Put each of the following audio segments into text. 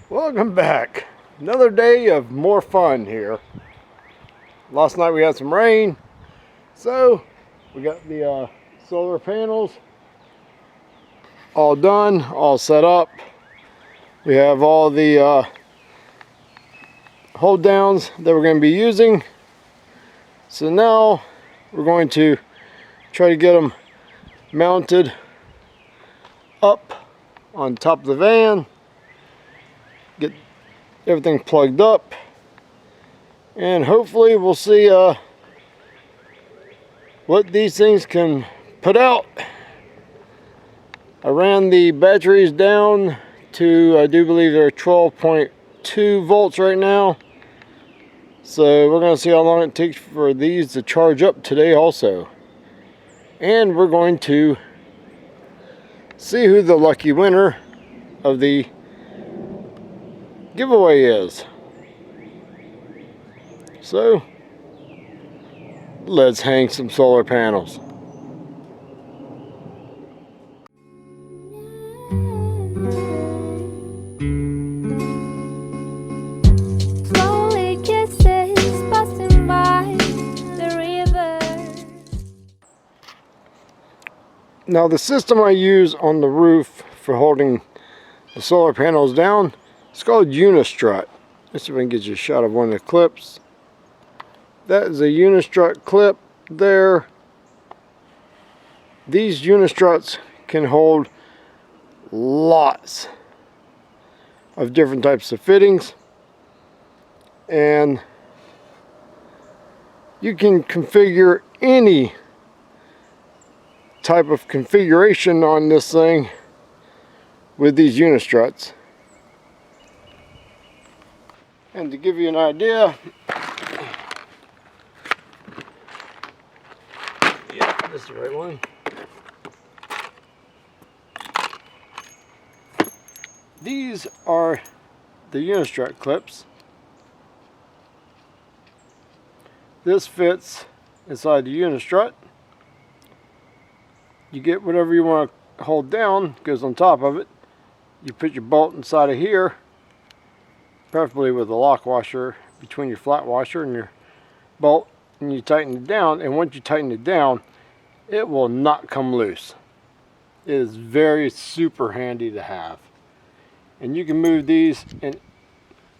Welcome back. Another day of more fun here. Last night we had some rain, so we got the solar panels all done, all set up. We have all the hold downs that we're going to be using. So now we're going to try to get them mounted up on top of the van, get everything plugged up, and hopefully we'll see what these things can put out. I ran the batteries down to, I do believe they're 12.2 volts right now, so we're going to see how long it takes for these to charge up today also. And we're going to see who the lucky winner of the giveaway is. So let's hang some solar panels. Slowly kisses passing by the river. Now the system I use on the roof for holding the solar panels down, it's called Unistrut. Let's see if I can get you a shot of one of the clips. That is a Unistrut clip there. These Unistruts can hold lots of different types of fittings, and you can configure any type of configuration on this thing with these Unistruts. And to give you an idea, yeah, this is the right one. These are the Unistrut clips. This fits inside the Unistrut. You get whatever you want to hold down, goes on top of it. You put your bolt inside of here, preferably with a lock washer between your flat washer and your bolt, and you tighten it down. And once you tighten it down, it will not come loose. It is very super handy to have. And you can move these and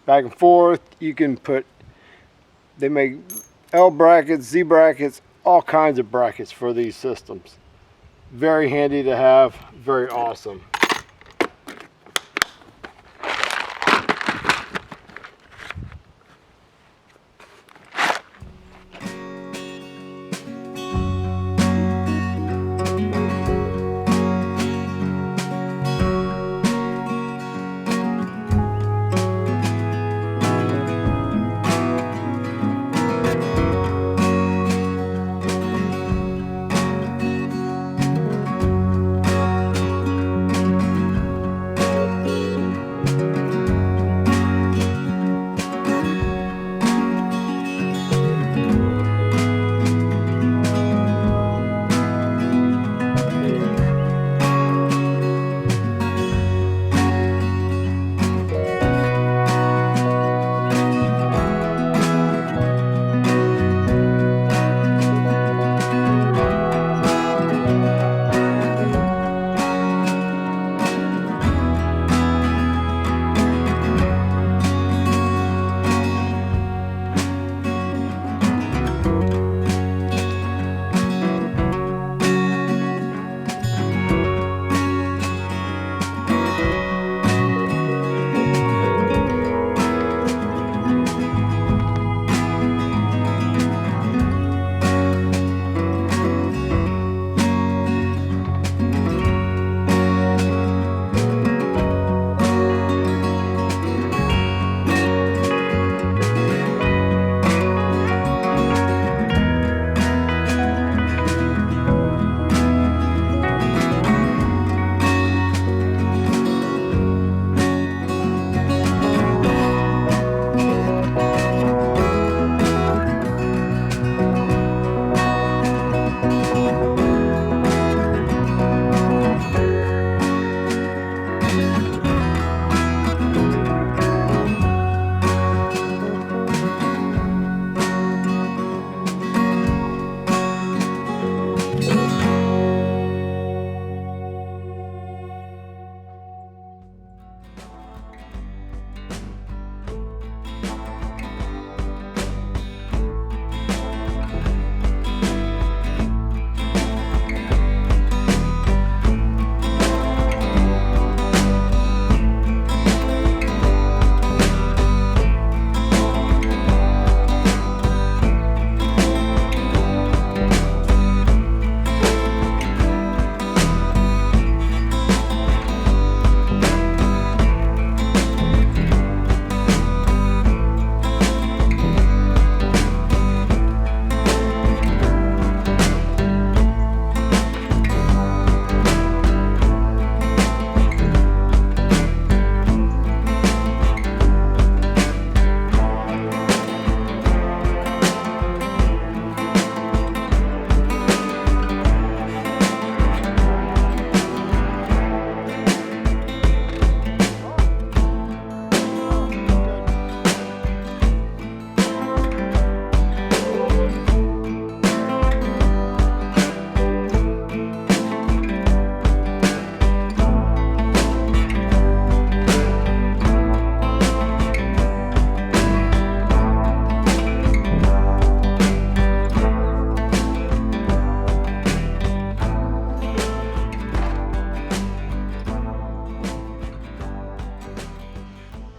back and forth. You can put, they make L brackets, Z brackets, all kinds of brackets for these systems. Very handy to have, very awesome.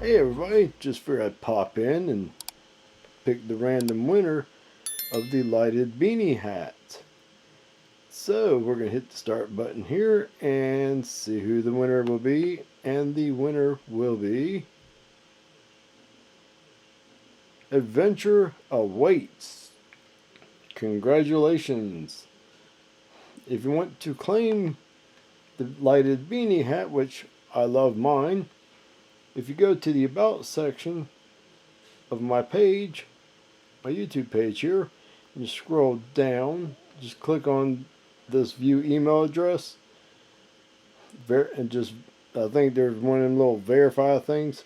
Hey everybody, just figured I'd pop in and pick the random winner of the lighted beanie hat. So we're going to hit the start button here and see who the winner will be. And the winner will be Adventure Awaits. Congratulations. If you want to claim the lighted beanie hat, which I love mine, if you go to the About section of my page, my YouTube page here, and you scroll down, just click on this view email address, and just, I think there's one of them little verify things,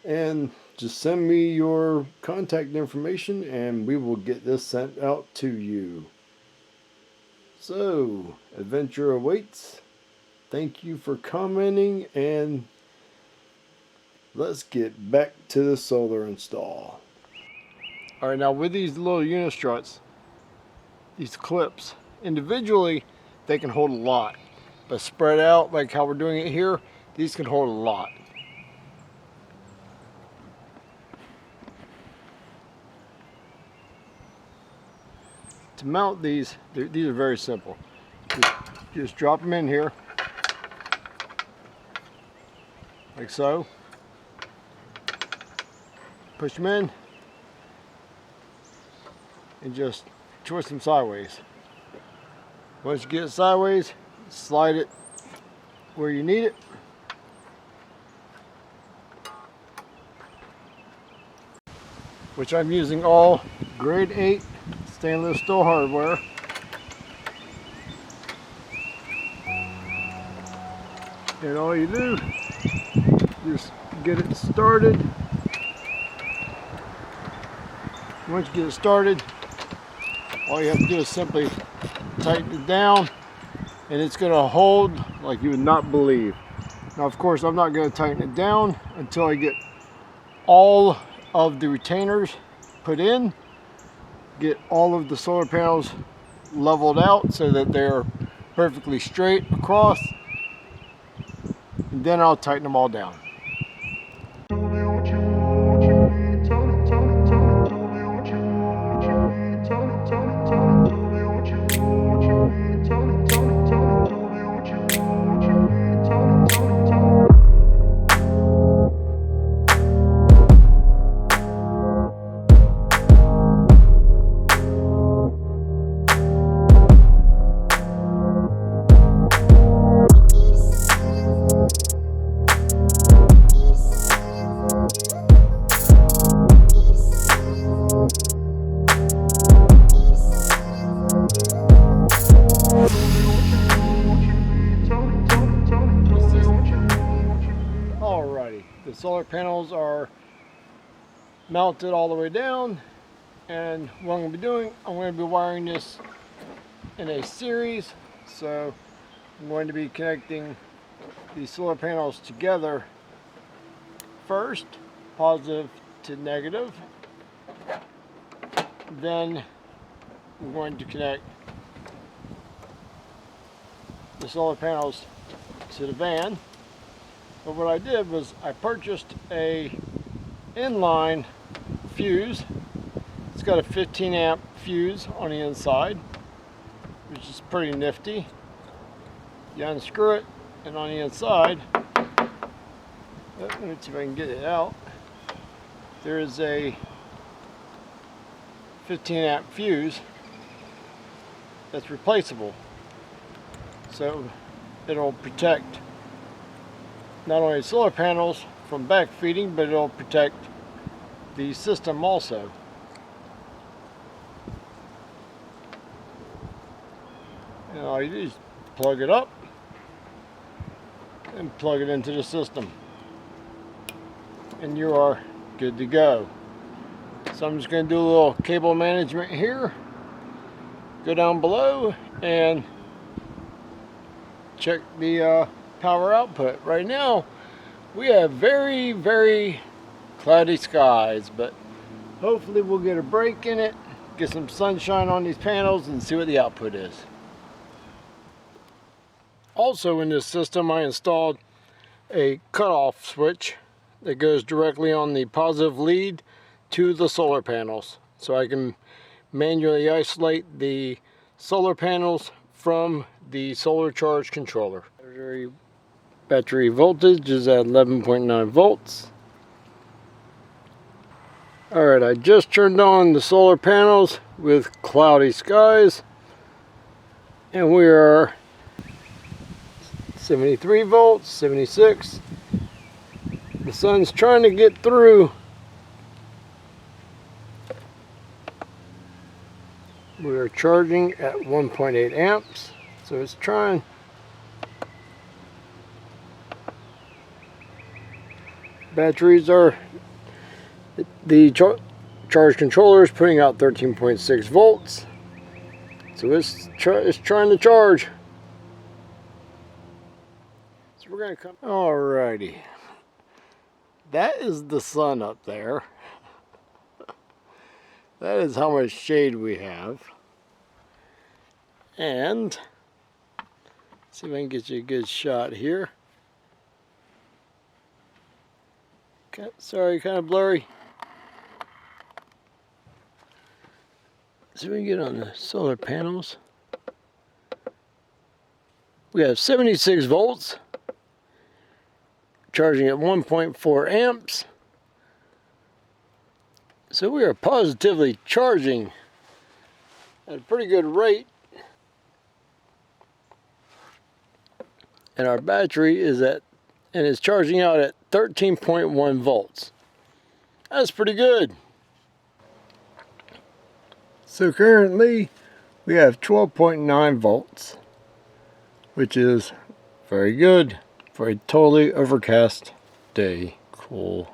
and just send me your contact information and we will get this sent out to you. So, adventure awaits. Thank you for commenting, and let's get back to the solar install. Alright, now with these little unistruts, these clips, individually they can hold a lot, but spread out like how we're doing it here, these can hold a lot. To mount these, these are very simple. Just drop them in here, like so. Push them in, and just twist them sideways. Once you get it sideways, slide it where you need it. Which I'm using all grade 8 stainless steel hardware. And all you do, just get it started. Once you get it started, all you have to do is simply tighten it down, and it's going to hold like you would not believe. Now, of course, I'm not going to tighten it down until I get all of the retainers put in, get all of the solar panels leveled out so that they're perfectly straight across, and then I'll tighten them all down. The solar panels are mounted all the way down, and what I'm going to be doing, I'm going to be wiring this in a series. So I'm going to be connecting these solar panels together first, positive to negative. Then I'm going to connect the solar panels to the van. But what I did was I purchased a inline fuse. It's got a 15 amp fuse on the inside, which is pretty nifty. You unscrew it, and on the inside, let me see if I can get it out, there is a 15 amp fuse that's replaceable. So it'll protect not only solar panels from backfeeding, but it'll protect the system also. And all you do is plug it up and plug it into the system, and you are good to go. So I'm just going to do a little cable management here. Go down below and check the power output. Right now we have very, very cloudy skies, but hopefully we'll get a break in it, get some sunshine on these panels, and see what the output is. Also in this system I installed a cutoff switch that goes directly on the positive lead to the solar panels. So I can manually isolate the solar panels from the solar charge controller. Battery voltage is at 11.9 volts. Alright, I just turned on the solar panels with cloudy skies, and we are 73 volts, 76. The sun's trying to get through. We are charging at 1.8 amps, so it's trying. Batteries are, the charge controller is putting out 13.6 volts, so it's trying to charge. So we're going to come. Alrighty, that is the sun up there. That is how much shade we have. And see if I can get you a good shot here. Okay, sorry, kind of blurry. See if we can get on the solar panels. We have 76 volts, charging at 1.4 amps. So we are positively charging at a pretty good rate. And our battery is charging out at 13.1 volts. That's pretty good. So currently we have 12.9 volts, which is very good for a totally overcast day. Cool.